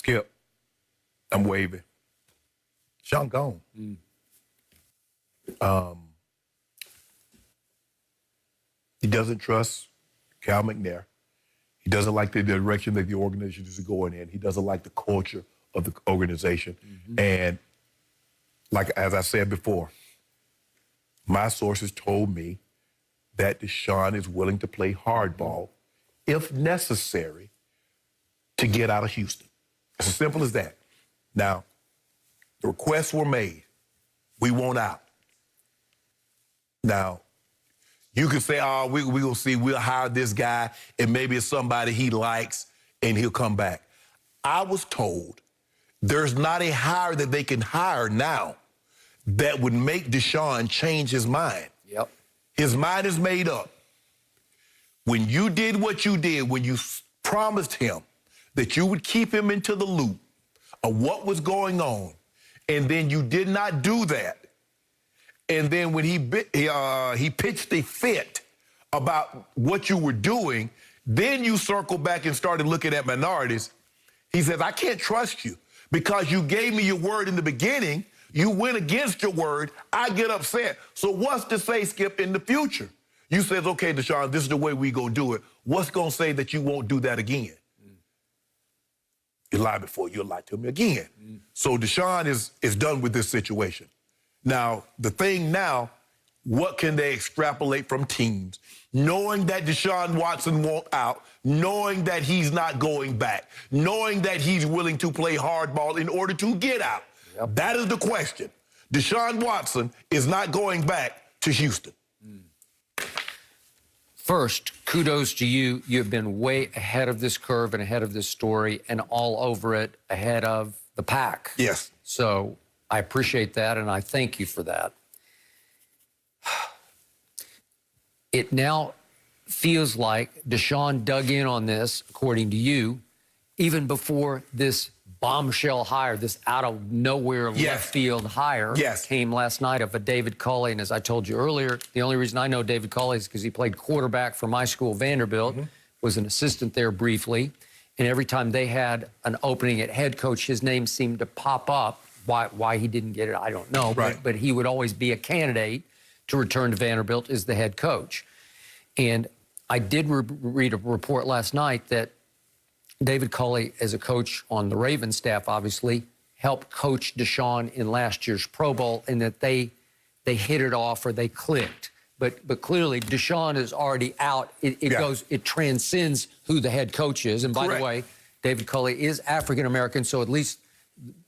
Skip, I'm waving. Sean gone. He doesn't trust Cal McNair. He doesn't like the direction that the organization is going in. He doesn't like the culture of the organization. And like, as I said before, my sources told me that Deshaun is willing to play hardball, if necessary, to get out of Houston. It's as simple as that. Now, the requests were made. We want out. Now, you can say, oh, we will see, we'll hire this guy, and maybe it's somebody he likes, and he'll come back. I was told there's not a hire that they can hire now that would make Deshaun change his mind. Yep. His mind is made up. When you did what you did, when you promised him that you would keep him into the loop of what was going on, and then you did not do that, and then when he pitched a fit about what you were doing, then you circled back and started looking at minorities. He says, I can't trust you because you gave me your word in the beginning. You went against your word. I get upset. So what's to say, Skip, in the future? You says, okay, Deshaun, this is the way we gonna do it. What's gonna say that you won't do that again? You lied before, you'll lie to me again. So Deshaun is done with this situation. Now, the thing now, what can they extrapolate from teams? Knowing that Deshaun Watson won't out, knowing that he's not going back, knowing that he's willing to play hardball in order to get out. Yep. That is the question. Deshaun Watson is not going back to Houston. First, kudos to you. You've been way ahead of this curve and ahead of this story and all over it, ahead of the pack. Yes. So I appreciate that, and I thank you for that. It now feels like Deshaun dug in on this, according to you, even before this bombshell hire, this out-of-nowhere left field hire came last night of a David Culley. And as I told you earlier, the only reason I know David Culley is because he played quarterback for my school, Vanderbilt, was an assistant there briefly. And every time they had an opening at head coach, his name seemed to pop up. Why he didn't get it, I don't know. But he would always be a candidate to return to Vanderbilt as the head coach. And I did read a report last night that David Culley, as a coach on the Ravens staff, obviously, helped coach Deshaun in last year's Pro Bowl, and that they hit it off or they clicked. But clearly, Deshaun is already out. It transcends who the head coach is. And by the way, David Culley is African-American, so at least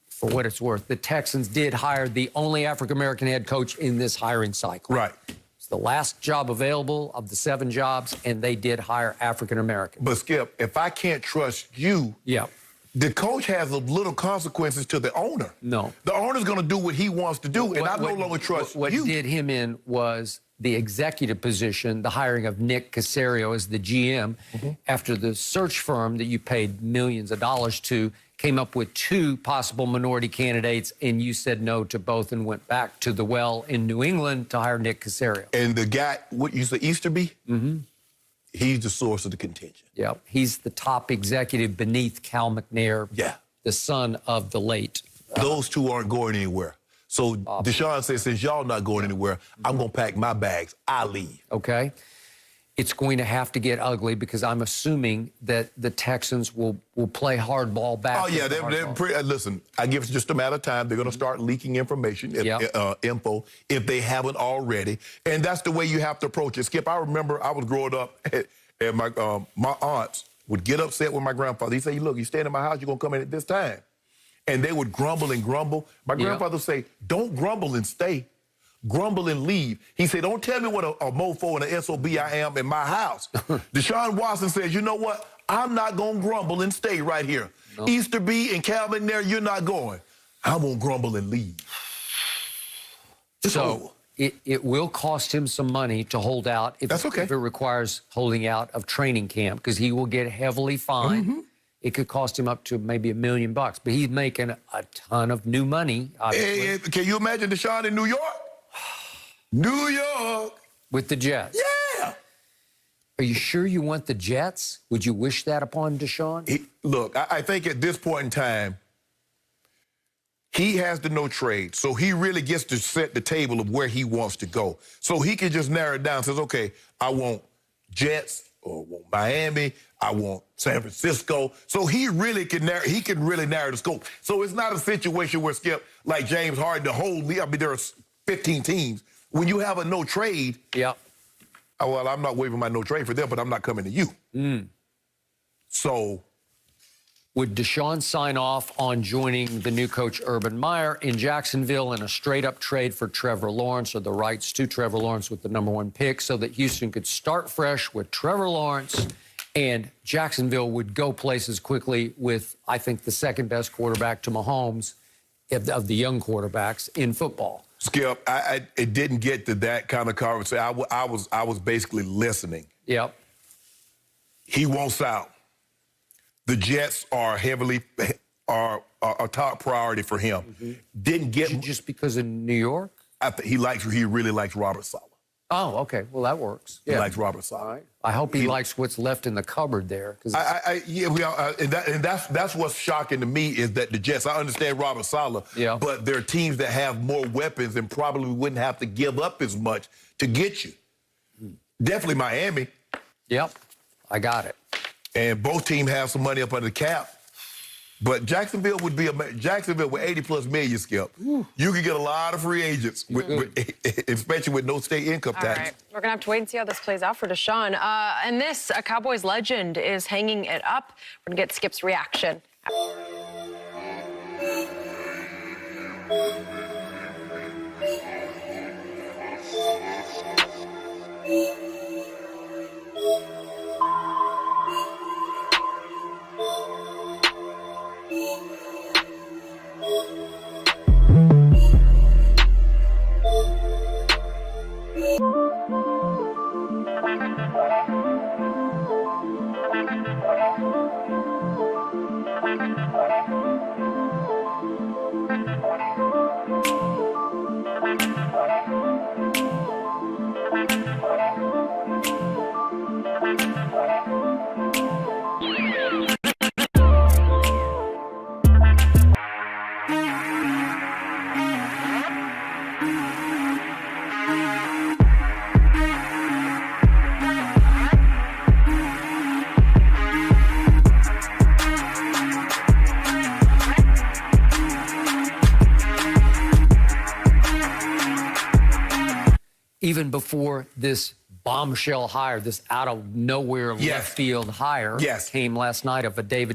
for what it's worth, the Texans did hire the only African-American head coach in this hiring cycle. Right. It's the last job available of the 7 jobs, and they did hire African-American. But, Skip, if I can't trust you, the coach has a little consequences to the owner. No. The owner's going to do what he wants to do, and I no longer trust you. What did him in was the executive position, the hiring of Nick Caserio as the GM, after the search firm that you paid millions of dollars to came up with 2 possible minority candidates, and you said no to both and went back to the well in New England to hire Nick Caserio. And the guy, what you said, Easterby? He's the source of the contention. Yeah, he's the top executive beneath Cal McNair, the son of the late. Those 2 aren't going anywhere. So Deshaun says, since y'all not going anywhere, I'm going to pack my bags. I leave. Okay. It's going to have to get ugly because I'm assuming that the Texans will play hardball back. Oh, yeah. Listen, I give it just a matter of time. They're going to start leaking information, info, if they haven't already. And that's the way you have to approach it. Skip, I remember I was growing up, and my aunts would get upset with my grandfather. He'd say, look, you staying in my house, you're going to come in at this time. And they would grumble and grumble. My grandfather would say, don't grumble and stay. Grumble and leave. He said, don't tell me what a mofo and an SOB I am in my house. Deshaun Watson says, you know what? I'm not going to grumble and stay right here. No. Easterby and Calvin there, you're not going. I'm going to grumble and leave. So it will cost him some money to hold out if it requires holding out of training camp, because he will get heavily fined. It could cost him up to maybe $1 million, but he's making a ton of new money, obviously. Can you imagine Deshaun in New York? New York. With the Jets. Yeah. Are you sure you want the Jets? Would you wish that upon Deshaun? Look, I think at this point in time, he has the no trade, so he really gets to set the table of where he wants to go. So he can just narrow it down and says, okay, I want Jets or I want Miami, I want San Francisco. So he really can narrow the scope. So it's not a situation where, Skip, like James Harden, the whole league, I mean, there are 15 teams. When you have a no trade, well, I'm not waiving my no trade for them, but I'm not coming to you. So would Deshaun sign off on joining the new coach Urban Meyer in Jacksonville in a straight-up trade for Trevor Lawrence, or the rights to Trevor Lawrence with the #1 pick, so that Houston could start fresh with Trevor Lawrence and Jacksonville would go places quickly with, I think, the second-best quarterback to Mahomes of the young quarterbacks in football? Skip, it didn't get to that kind of conversation. I was basically listening. Yep. He wants out. The Jets are a top priority for him. Didn't get just because of New York? He really likes Robert Saleh. Oh, okay. Well, that works. He likes Robert Saleh. All right. I hope he likes what's left in the cupboard there. And that's what's shocking to me is that the Jets. I understand Robert Saleh, but there are teams that have more weapons and probably wouldn't have to give up as much to get you. Definitely Miami. Yep, I got it. And both teams have some money up under the cap. But Jacksonville would be Jacksonville with 80+ million, Skip. You could get a lot of free agents, especially with no state income tax. All right. We're going to have to wait and see how this plays out for Deshaun. And this, a Cowboys legend is hanging it up. We're going to get Skip's reaction. Even before this bombshell hire, this out of nowhere left field hire came last night of a David